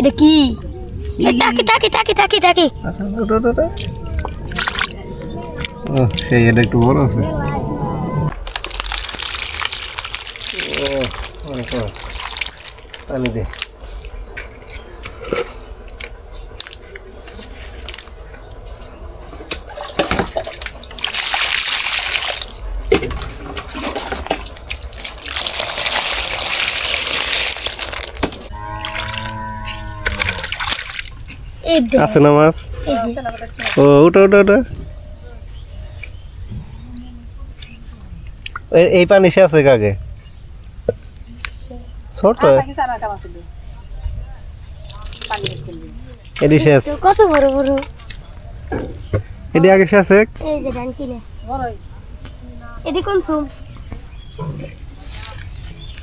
এটা কি টাকি টাকি টাকি টাকি টাকি আচ্ছা ওটা ও সেই এটা একটু বড় আছে ও অনেক পানি দে আছে না মাছ ও ওটা এই পানি সে আছে কাকে ছোট এডি শেষ কত বড় বড় এডি আগে শেষ এই যে ডানকি না বড়ই এডি কোন থুম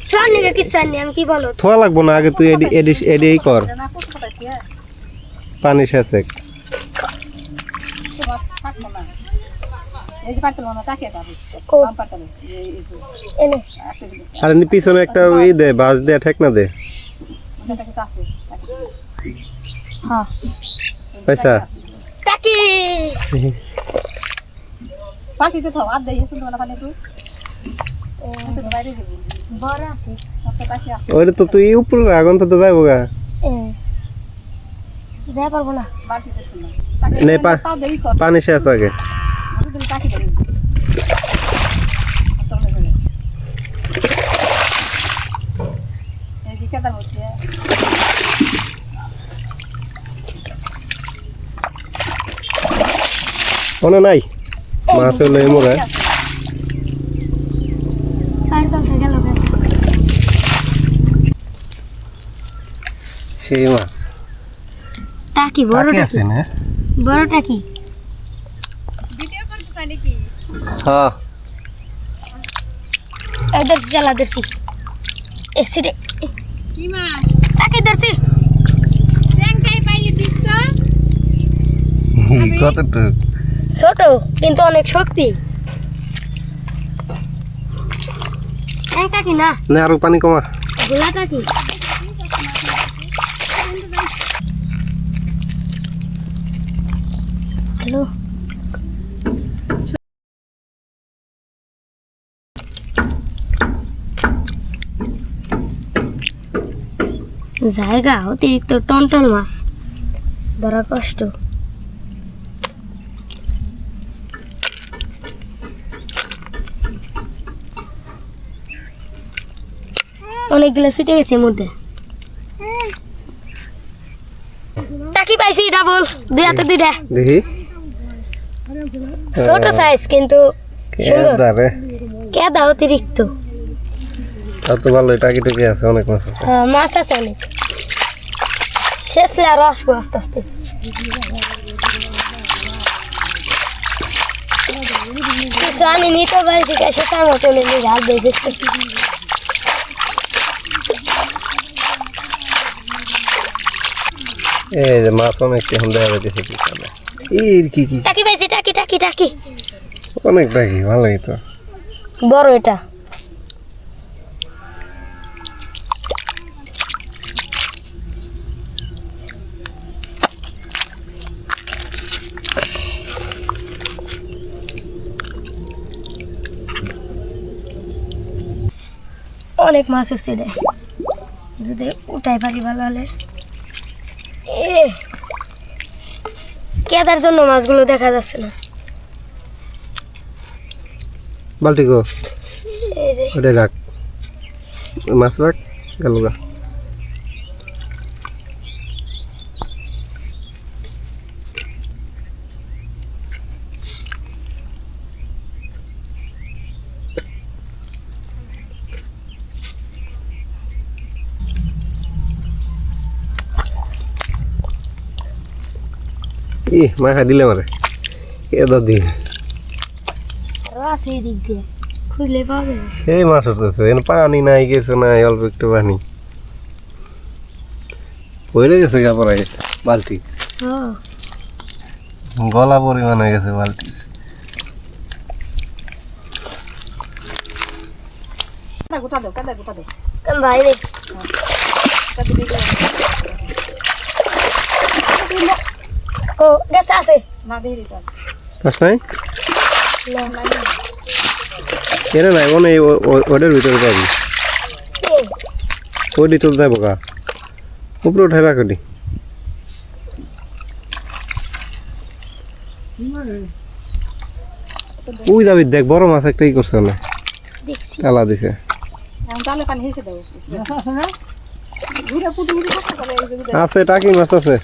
চানি কি চানি আমি কি বলো থোয়া লাগবো না আগে তুই এডি কর পানি শেষ আরে পিছনে একটা ওই দে বাঁশ দে ঠেক না দে পয়সা টাকি পাটি তো খাওয়া দেই এসে তোলা পানি তো বাইরে যাবি বড় আছে টাকি আছে ওরে তো তুই উপরে আগুন তো যাইবো গা যাই পারবো না বাটি তো না নে পানি শেষ আগে টাকি দেই এই যে কেদার হচ্ছে মনে নাই মাছ হইলো এমরা সেই মাছ টাকি বড় টাকি আছে না বড় টাকি ভিডিও করতে চাই নাকি হ্যাঁ এদের জ্বালা দর্শি এক্সিডে কি মাছ টাকি দর্শি ট্যাঙ্কাই পাইলি দিস তো কতটুকু ছোট কিন্তু অনেক শক্তি এই টাকি না না আরো পানি কমা গোলা টাকি হ্যালো জায়গা অতিরিক্ত টনটন মাছ ধরা কষ্ট অনেকগুলো ছুটে গেছে মধ্যে টাকি পাইছি ডাবল দুই হাতে দুইটা দেখি ছোট সাইজ কিন্তু সুন্দর দারে কেদা অতিরিক্ত কত ভালো টাকি টাকি আছে অনেক মাছ আছে মাছ আছে অনেক শেষলে আরো আসবো আস্তে আস্তে কিছু আনি নি তো বাড়ি থেকে এসে তার মতো নিয়ে হাত দেখেছি এই যে মাছ অনেক এখন দেখা যাচ্ছে কি কানে এই কি কি টাকি পাইছি টাকি টাকি টাকি অনেক টাকি ভালোই তো বড় এটা অনেক মাছ উঠছে রে যদি উঠাই পারি ভালো হলে কেদার জন্য মাছগুলো দেখা যাচ্ছে না বালতি গো এই যে ওটা রাখ মাছ রাখ গেল গা মাখা দিলে মারে এদা দিন আছে এই দিক দিয়ে খুঁজলে পাওয়া যাবে সেই মাছ উঠতেছে এখানে পানি নাই কিছু নাই অল্প একটু পানি পড়ে গেছে গা পড়াই বালতি গলা পরিমাণ হয়ে গেছে বালতি গোটা দাও কাদা গোটা দাও কেন ভাই রে আছে আছে না দিয়ে দিতাম পাস নাই না এরা নাই মনে হয় ওটার ভিতরে পাবি ওডি তুলতে যাবো কা উপরে উঠাই রাখি ওই যাবি দেখ বড় মাছ একটা ই করছে না দেখছি কালা দিছে এখন জালে পানি হেসে দেবো ঘুরে পুটে ঘুরে কষ্ট করে এই যে আছে টাকি মাছ আছে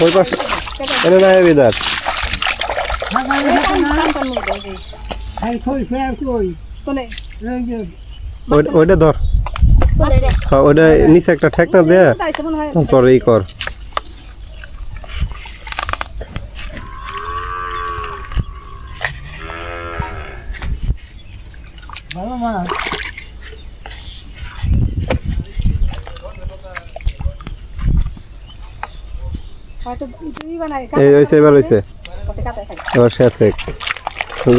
ওই পাশে এনে নাই বিদাত ওইটা ধর বলে রে হ্যাঁ ওইটা নিচে একটা ঠেকনা দে তারপরে ই কর এই হয়েছে এবার হয়েছে এবার শেষ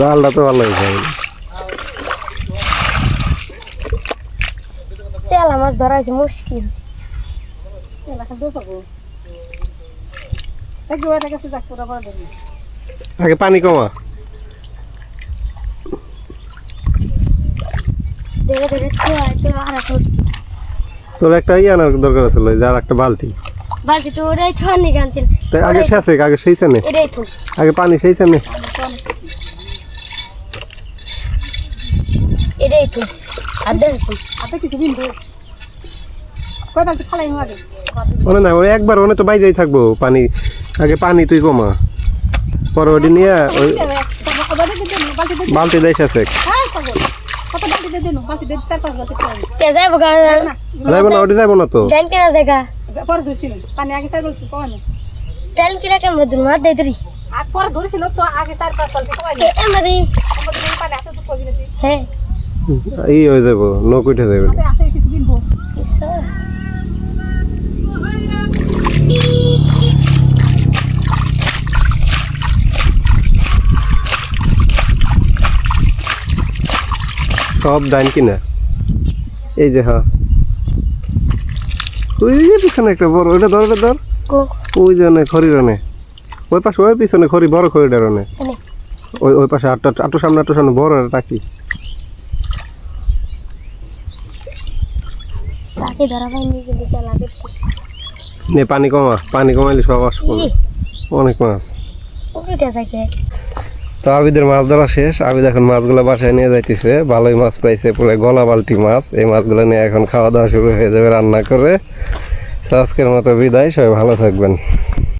জালটা তো ভালো হয়েছে চেলা মাছ ধরা হয়েছে মুশকিল আগে পানি কমা দেখে দেখে তো আর এখন তোর একটা ই আনার দরকার আছে যার একটা বালতি বালতি তো ওটাই থর নিয়ে আনছিল তাই আগে শেষে আগে সেই চানে এটাই তো আগে পানি সেই চানে এটাই তো আর দেখছো হাতে কিছু বিন্দু কয় বালতি ফালাই আগে মনে না ওই একবার ওনে তো বাইরেই থাকবো পানি আগে পানি তুই কমা পরে ওটি নিয়ে ওই বালতি দেয় শেষে কত বালতি দিয়ে দেন বালতি দিয়ে 4-5 বালতি খাই কে যাইবো গা যাইবো না ওটি যাইবো না তো ডাইন কেনা জায়গা পরে ধরছিল পানি আগে 4 বালতি খাওয়া না ডাইন কিনা কেমন দিন মার দেই দিরি আর পরে ধরছিল তো আগে 4-5 বালতি খাওয়া না এমনি আমাদের পানি এত তো কবি না হ্যাঁ ই হয়ে যাবো নৌক উঠে যাবে হাতে কিছু বিন্দু কিসা সব ডাইন কিনা এই যে হ্যাঁ ওই যে পিছনে একটা বড় ওইটা ধর কো ওই যে খড়ির অনে ওই পাশে ওই পিছনে খড়ি বড় খড়িটার অনে এনে ওই পাশে আটটো সামনে বড় টাকি তাকে ধরা পাইনি কিন্তু চেলা করছি নে পানি কমাইলে সব আসবো ই অনেক মাছ উল্টা থাকে তো আবিদের মাছ ধরা শেষ আবিদ এখন মাছগুলো বাসায় নিয়ে যাইতেছে ভালোই মাছ পাইছে পুরো গলা বালতি মাছ এই মাছগুলো নিয়ে এখন খাওয়া দাওয়া শুরু হয়ে যাবে রান্না করে তো আজকের মতো বিদায় সবাই ভালো থাকবেন